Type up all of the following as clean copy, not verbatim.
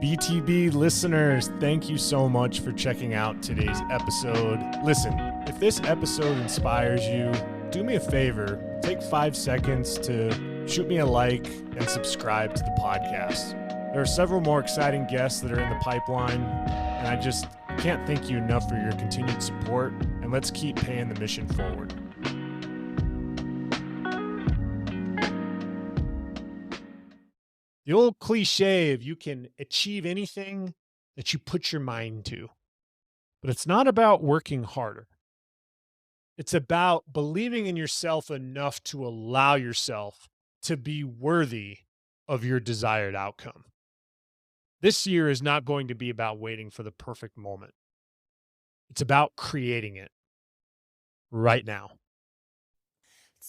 BTB listeners, thank you so much for checking out today's episode. Listen, if this episode inspires you, do me a favor, take 5 seconds to shoot me a like and subscribe to the podcast. There are several more exciting guests that are in the pipeline, and I just can't thank you enough for your continued support, and let's keep paying the mission forward. The old cliche of you can achieve anything that you put your mind to. But it's not about working harder. It's about believing in yourself enough to allow yourself to be worthy of your desired outcome. This year is not going to be about waiting for the perfect moment. It's about creating it right now.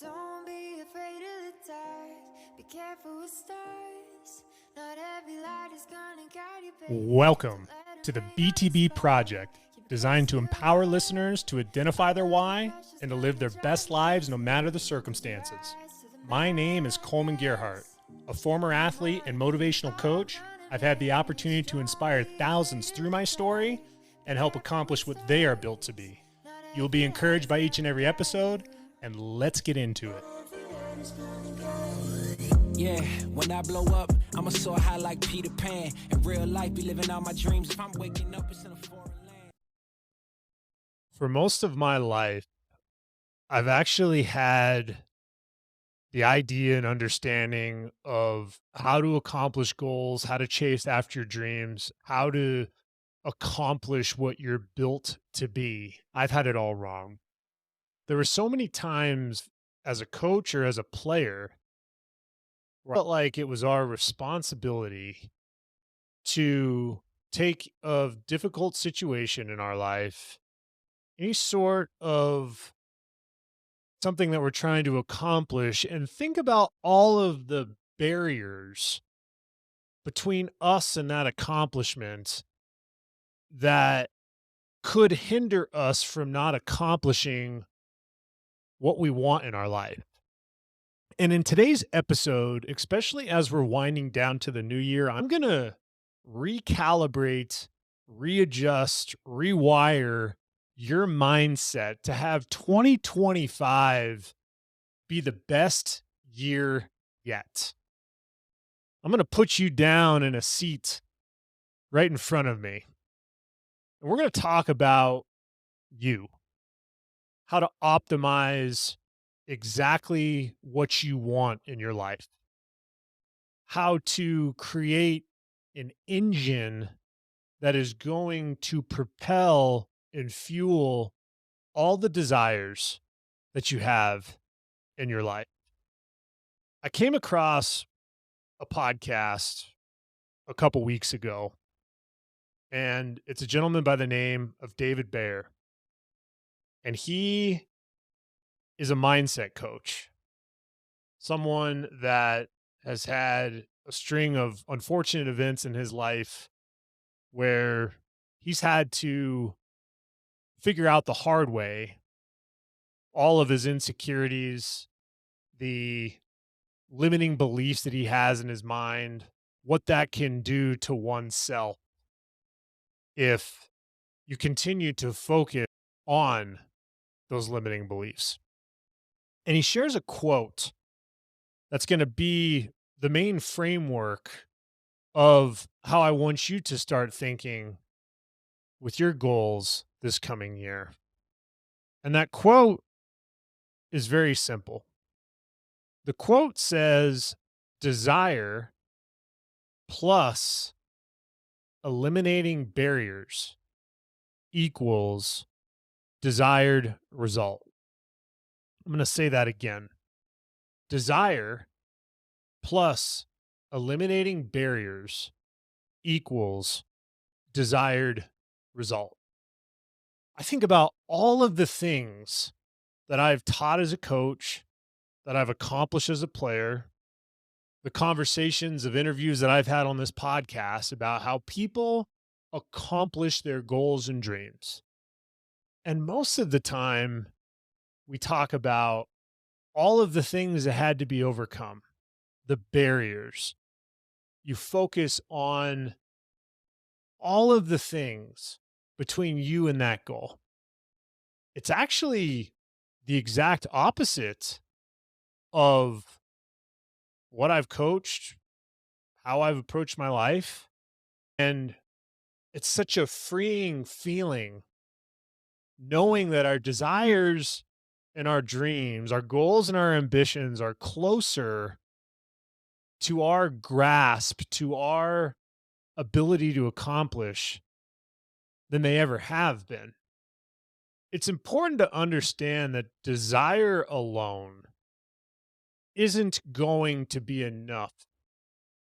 Don't be afraid of the dark. Be careful with stars. Not every light is gonna guide you, baby. Welcome to the BTB Project, designed to empower listeners to identify their why and to live their best lives no matter the circumstances. My name is Kollman Gearhart, a former athlete and motivational coach. I've had the opportunity to inspire thousands through my story and help accomplish what they are built to be. You'll be encouraged by each and every episode, and let's get into it. Yeah, when I blow up, I'ma soar high like Peter Pan. In real life, be living out my dreams. If I'm waking up, it's in a foreign land. For most of my life, I've actually had the idea and understanding of how to accomplish goals, how to chase after your dreams, how to accomplish what you're built to be. I've had it all wrong. There were so many times as a coach or as a player where I felt like it was our responsibility to take a difficult situation in our life, any sort of something that we're trying to accomplish, and think about all of the barriers between us and that accomplishment that could hinder us from not accomplishing what we want in our life. And in today's episode, especially as we're winding down to the new year, I'm going to recalibrate, readjust, rewire your mindset to have 2025 be the best year yet. I'm going to put you down in a seat right in front of me. And we're going to talk about you, how to optimize exactly what you want in your life, how to create an engine that is going to propel and fuel all the desires that you have in your life. I came across a podcast a couple weeks ago, and it's a gentleman by the name of David Bayer. And he is a mindset coach, someone that has had a string of unfortunate events in his life where he's had to figure out the hard way all of his insecurities, the limiting beliefs that he has in his mind, what that can do to oneself if you continue to focus on those limiting beliefs. And he shares a quote that's going to be the main framework of how I want you to start thinking with your goals this coming year. And that quote is very simple. The quote says, desire plus eliminating barriers equals desired result. I'm going to say that again. Desire plus eliminating barriers equals desired result. I think about all of the things that I've taught as a coach, that I've accomplished as a player, the conversations of interviews that I've had on this podcast about how people accomplish their goals and dreams. And most of the time, we talk about all of the things that had to be overcome, the barriers. You focus on all of the things between you and that goal. It's actually the exact opposite of what I've coached, how I've approached my life. And it's such a freeing feeling knowing that our desires and our dreams, our goals and our ambitions are closer to our grasp, to our ability to accomplish than they ever have been. It's important to understand that desire alone isn't going to be enough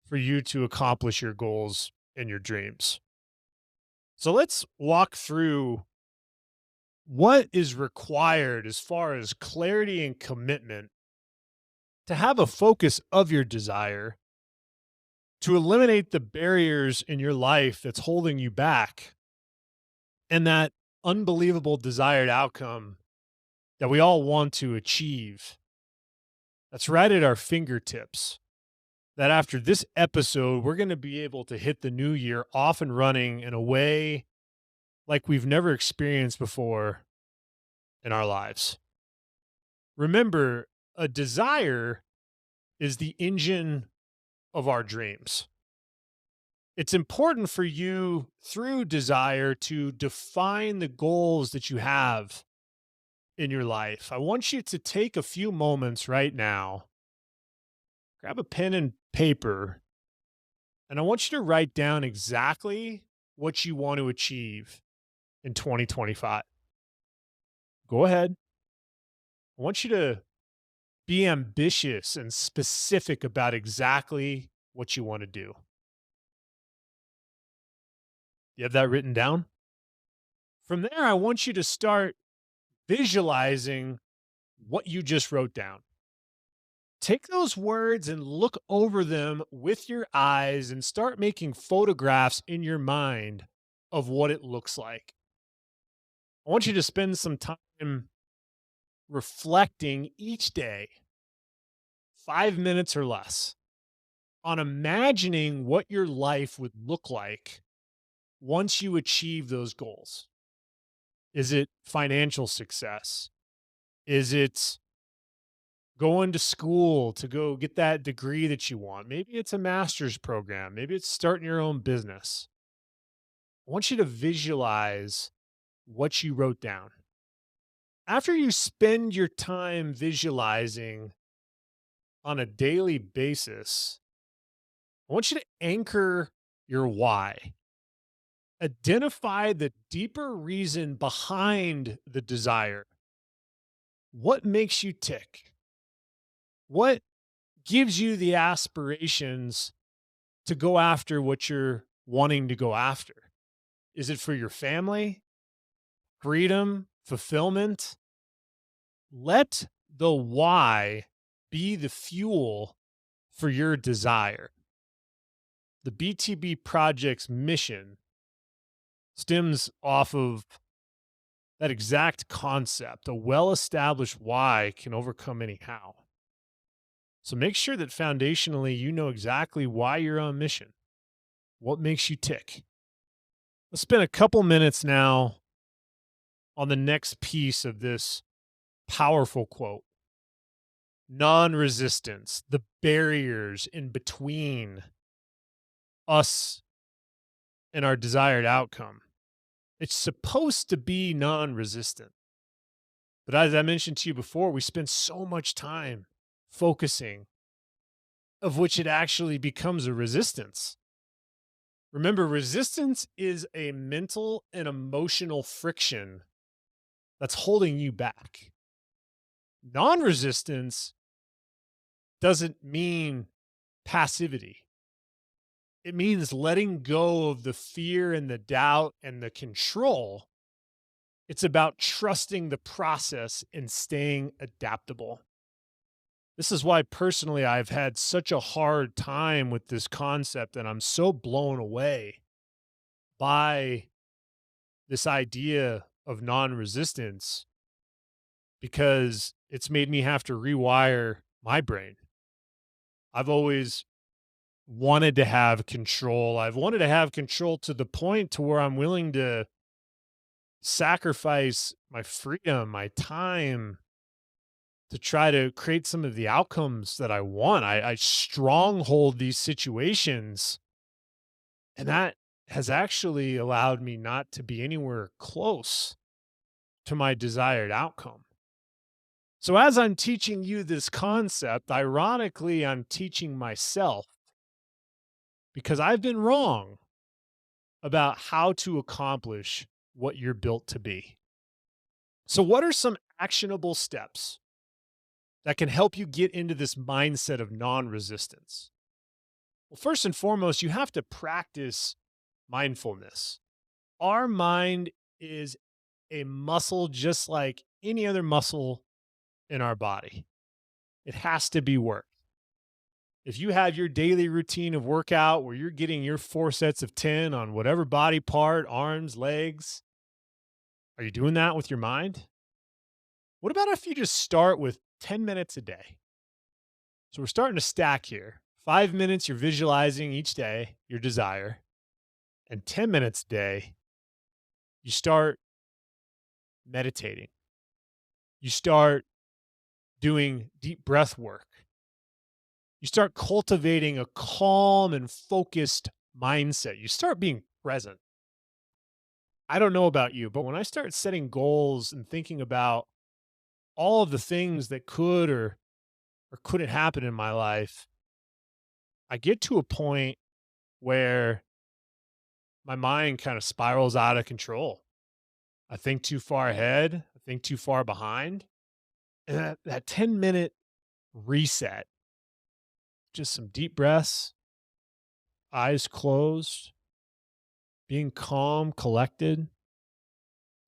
for you to accomplish your goals and your dreams. So let's walk through what is required as far as clarity and commitment to have a focus of your desire, to eliminate the barriers in your life that's holding you back, and that unbelievable desired outcome that we all want to achieve. That's right at our fingertips. That after this episode, we're going to be able to hit the new year off and running in a way like we've never experienced before in our lives. Remember, a desire is the engine of our dreams. It's important for you through desire to define the goals that you have in your life. I want you to take a few moments right now, grab a pen and paper, and I want you to write down exactly what you want to achieve in 2025. Go ahead. I want you to be ambitious and specific about exactly what you want to do. You have that written down? From there, I want you to start visualizing what you just wrote down. Take those words and look over them with your eyes and start making photographs in your mind of what it looks like. I want you to spend some time reflecting each day, 5 minutes or less, on imagining what your life would look like once you achieve those goals. Is it financial success? Is it going to school to go get that degree that you want? Maybe it's a master's program. Maybe it's starting your own business. I want you to visualize what you wrote down. After you spend your time visualizing on a daily basis, I want you to anchor your why. Identify the deeper reason behind the desire. What makes you tick? What gives you the aspirations to go after what you're wanting to go after? Is it for your family, freedom, fulfillment? Let the why be the fuel for your desire. The BTB Project's mission stems off of that exact concept. A well established why can overcome any how. So make sure that foundationally you know exactly why you're on mission. What makes you tick? Let's spend a couple minutes now on the next piece of this powerful quote. Non-resistance, the barriers in between us and our desired outcome. It's supposed to be non-resistant. But as I mentioned to you before, we spend so much time focusing, of which it actually becomes a resistance. Remember, resistance is a mental and emotional friction that's holding you back. Non-resistance doesn't mean passivity. It means letting go of the fear and the doubt and the control. It's about trusting the process and staying adaptable. This is why personally I've had such a hard time with this concept, and I'm so blown away by this idea of non-resistance because it's made me have to rewire my brain. I've always wanted to have control. I've wanted to have control to the point to where I'm willing to sacrifice my freedom, my time to try to create some of the outcomes that I want. I stronghold these situations, and that has actually allowed me not to be anywhere close to my desired outcome. So, as I'm teaching you this concept, ironically, I'm teaching myself because I've been wrong about how to accomplish what you're built to be. So, what are some actionable steps that can help you get into this mindset of non resistance? Well, first and foremost, you have to practice mindfulness. Our mind is a muscle just like any other muscle in our body, it has to be worked. If you have your daily routine of workout where you're getting your 4 sets of 10 on whatever body part, arms, legs, are you doing that with your mind? What about if you just start with 10 minutes a day? So we're starting to stack here. 5 minutes, you're visualizing each day your desire, and 10 minutes a day, you start meditating. You start doing deep breath work. You start cultivating a calm and focused mindset. You start being present. I don't know about you, but when I start setting goals and thinking about all of the things that could or couldn't happen in my life, I get to a point where my mind kind of spirals out of control. I think too far ahead, I think too far behind. And that 10-minute reset, just some deep breaths, eyes closed, being calm, collected,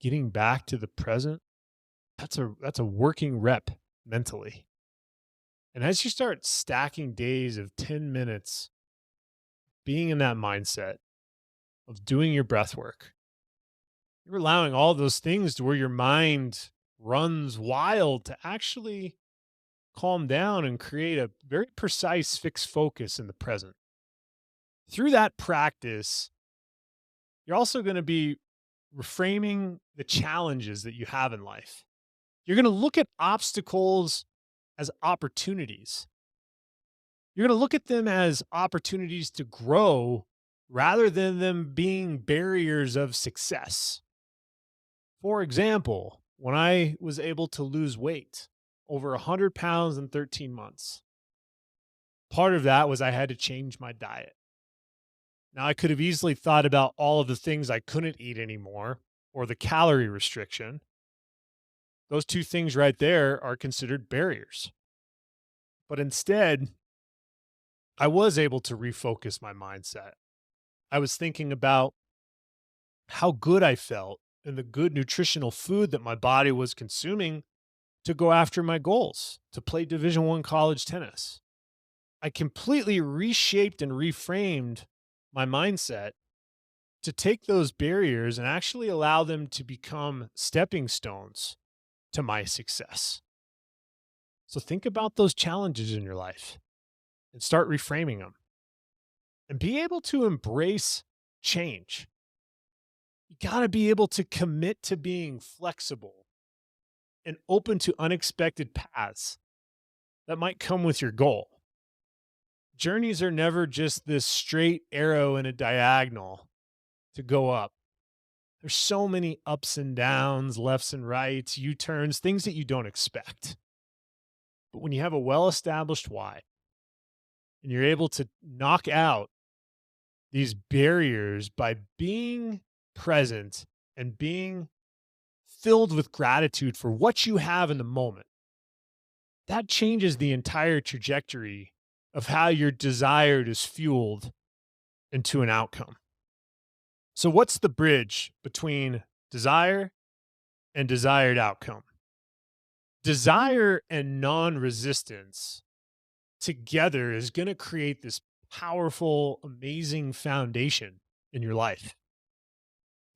getting back to the present. That's a working rep mentally. And as you start stacking days of 10 minutes being in that mindset of doing your breath work, you're allowing all those things to where your mind runs wild to actually calm down and create a very precise fixed focus in the present. Through that practice, you're also going to be reframing the challenges that you have in life. You're going to look at obstacles as opportunities. You're going to look at them as opportunities to grow rather than them being barriers of success. For example, when I was able to lose weight over 100 pounds in 13 months, part of that was I had to change my diet. Now, I could have easily thought about all of the things I couldn't eat anymore or the calorie restriction. Those two things right there are considered barriers. But instead, I was able to refocus my mindset. I was thinking about how good I felt and the good nutritional food that my body was consuming to go after my goals, to play Division One college tennis. I completely reshaped and reframed my mindset to take those barriers and actually allow them to become stepping stones to my success. So think about those challenges in your life and start reframing them and be able to embrace change. You got to be able to commit to being flexible and open to unexpected paths that might come with your goal. Journeys are never just this straight arrow in a diagonal to go up. There's so many ups and downs, lefts and rights, U-turns, things that you don't expect. But when you have a well-established why and you're able to knock out these barriers by being present and being filled with gratitude for what you have in the moment, that changes the entire trajectory of how your desire is fueled into an outcome. So, what's the bridge between desire and desired outcome? Desire and non resistance together is going to create this powerful, amazing foundation in your life.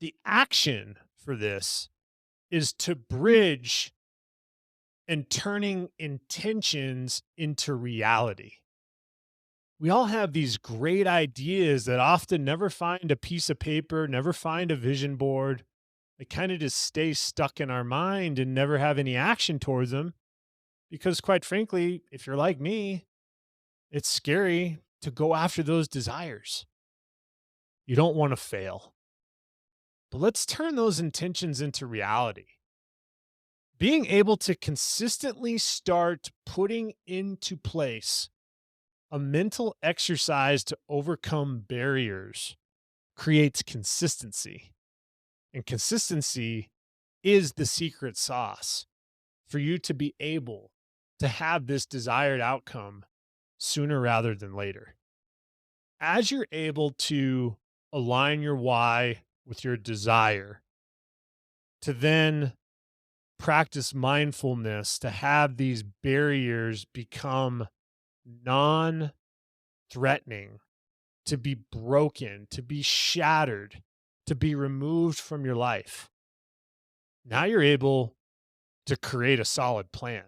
The action for this is to bridge and turning intentions into reality. We all have these great ideas that often never find a piece of paper, never find a vision board. They kind of just stay stuck in our mind and never have any action towards them. Because, quite frankly, if you're like me, it's scary to go after those desires. You don't want to fail. But let's turn those intentions into reality. Being able to consistently start putting into place a mental exercise to overcome barriers creates consistency. And consistency is the secret sauce for you to be able to have this desired outcome sooner rather than later. As you're able to align your why with your desire, to then practice mindfulness, to have these barriers become non threatening, to be broken, to be shattered, to be removed from your life. Now you're able to create a solid plan.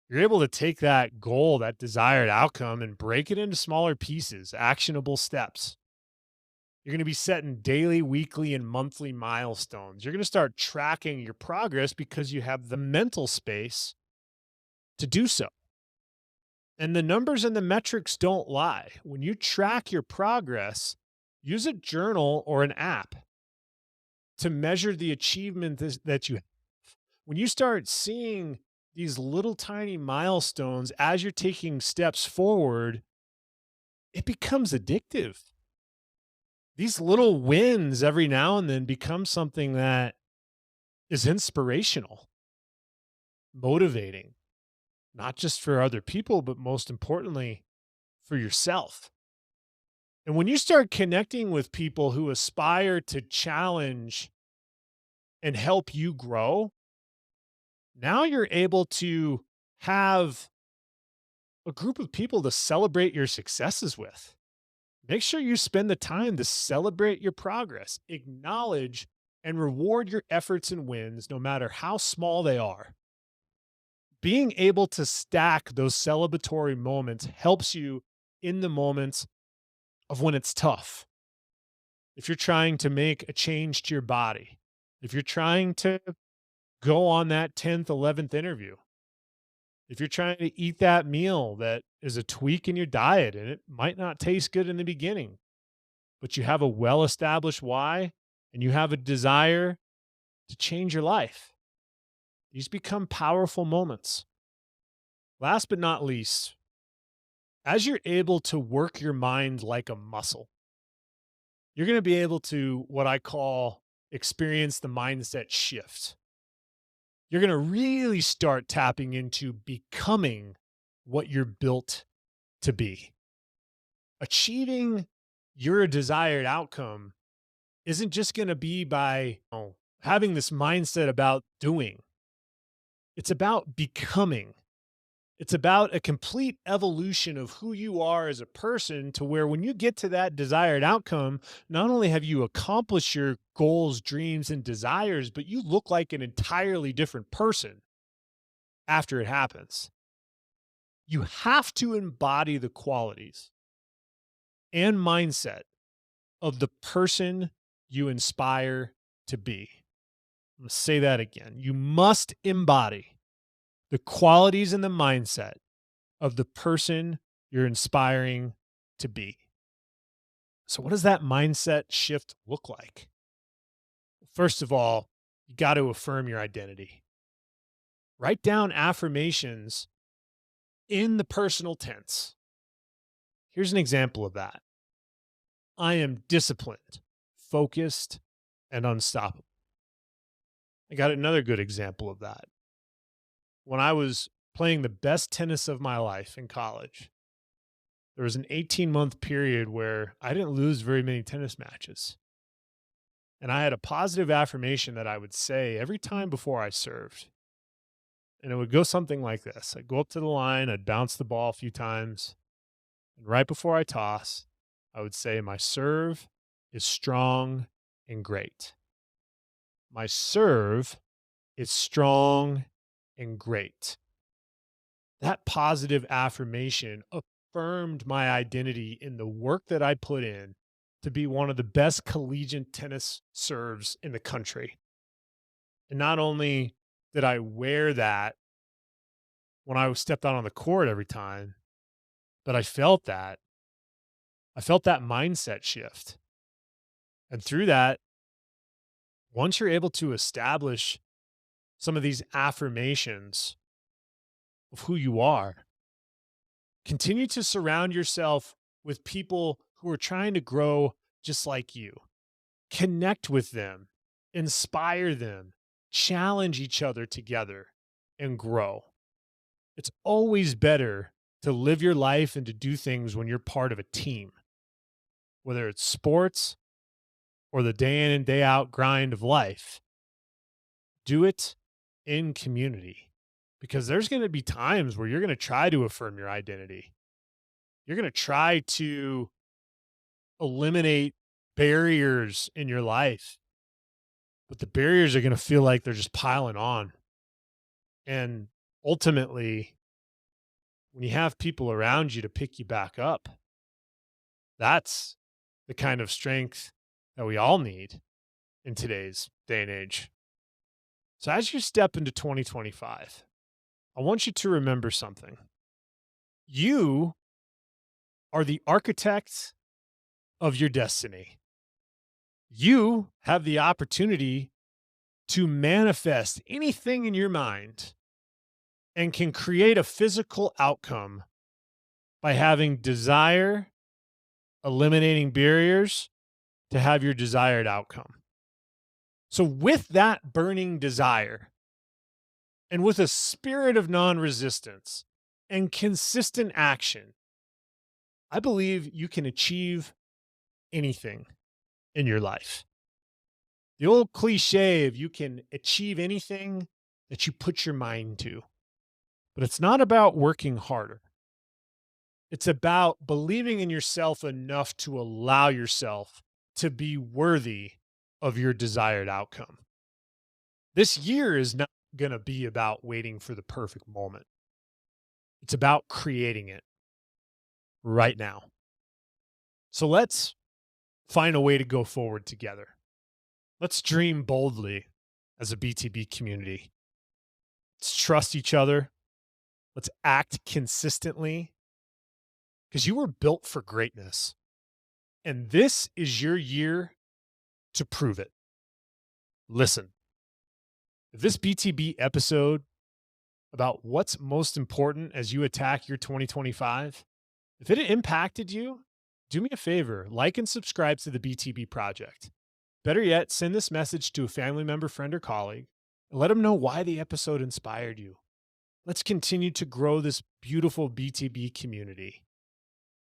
You're able to take that goal, that desired outcome, and break it into smaller pieces, actionable steps. You're going to be setting daily, weekly, and monthly milestones. You're going to start tracking your progress because you have the mental space to do so. And the numbers and the metrics don't lie. When you track your progress, use a journal or an app to measure the achievement that you have. When you start seeing these little tiny milestones as you're taking steps forward, it becomes addictive. These little wins every now and then become something that is inspirational, motivating, not just for other people, but most importantly, for yourself. And when you start connecting with people who aspire to challenge and help you grow, now you're able to have a group of people to celebrate your successes with. Make sure you spend the time to celebrate your progress, acknowledge and reward your efforts and wins, no matter how small they are. Being able to stack those celebratory moments helps you in the moments of when it's tough. If you're trying to make a change to your body, if you're trying to go on that 10th, 11th interview, if you're trying to eat that meal that is a tweak in your diet and it might not taste good in the beginning, but you have a well established why and you have a desire to change your life, these become powerful moments. Last but not least, as you're able to work your mind like a muscle, you're going to be able to what I call experience the mindset shift. You're going to really start tapping into becoming what you're built to be. Achieving your desired outcome isn't just going to be by having this mindset about doing. It's about becoming. It's about a complete evolution of who you are as a person to where when you get to that desired outcome, not only have you accomplished your goals, dreams, and desires, but you look like an entirely different person after it happens. You have to embody the qualities and mindset of the person you inspire to be. I'm going to say that again. You must embody the qualities and the mindset of the person you're inspiring to be. So, what does that mindset shift look like? First of all, you got to affirm your identity. Write down affirmations in the personal tense. Here's an example of that. I am disciplined, focused, and unstoppable. I got another good example of that. When I was playing the best tennis of my life in college, there was an 18-month period where I didn't lose very many tennis matches. And I had a positive affirmation that I would say every time before I served. And it would go something like this. I'd go up to the line, I'd bounce the ball a few times. And right before I toss, I would say, my serve is strong and great. My serve is strong and great. That positive affirmation affirmed my identity in the work that I put in to be one of the best collegiate tennis serves in the country. And not only did I wear that when I stepped out on the court every time, but I felt that. I felt that mindset shift. And through that, once you're able to establish some of these affirmations of who you are, continue to surround yourself with people who are trying to grow just like you. Connect with them, inspire them, challenge each other together, and grow. It's always better to live your life and to do things when you're part of a team, whether it's sports or the day in and day out grind of life. Do it in community, because there's going to be times where you're going to try to affirm your identity. You're going to try to eliminate barriers in your life, but the barriers are going to feel like they're just piling on. And ultimately, when you have people around you to pick you back up, that's the kind of strength that we all need in today's day and age. So as you step into 2025, I want you to remember something. You are the architect of your destiny. You have the opportunity to manifest anything in your mind and can create a physical outcome by having desire, eliminating barriers to have your desired outcome. So, with that burning desire and with a spirit of non-resistance and consistent action, I believe you can achieve anything in your life. The old cliche of you can achieve anything that you put your mind to, but it's not about working harder. It's about believing in yourself enough to allow yourself to be worthy of your desired outcome. This year is not going to be about waiting for the perfect moment. It's about creating it right now. So let's find a way to go forward together. Let's dream boldly as a BTB community. Let's trust each other. Let's act consistently, because you were built for greatness. And this is your year to prove it. Listen, if this BTB episode about what's most important as you attack your 2025, if it impacted you, do me a favor, like and subscribe to the BTB Project. Better yet, send this message to a family member, friend, or colleague, and let them know why the episode inspired you. Let's continue to grow this beautiful BTB community.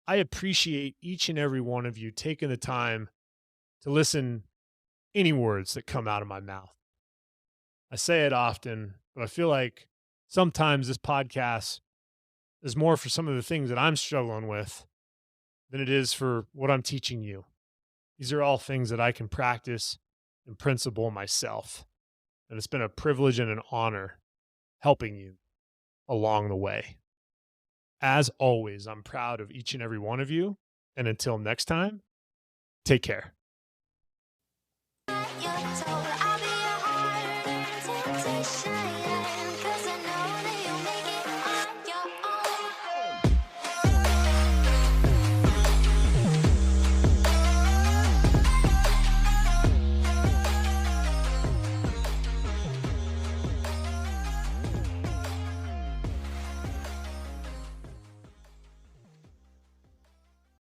I appreciate each and every one of you taking the time to listen any words that come out of my mouth. I say it often, but I feel like sometimes this podcast is more for some of the things that I'm struggling with than it is for what I'm teaching you. These are all things that I can practice and principle myself. And it's been a privilege and an honor helping you along the way. As always, I'm proud of each and every one of you. And until next time, take care.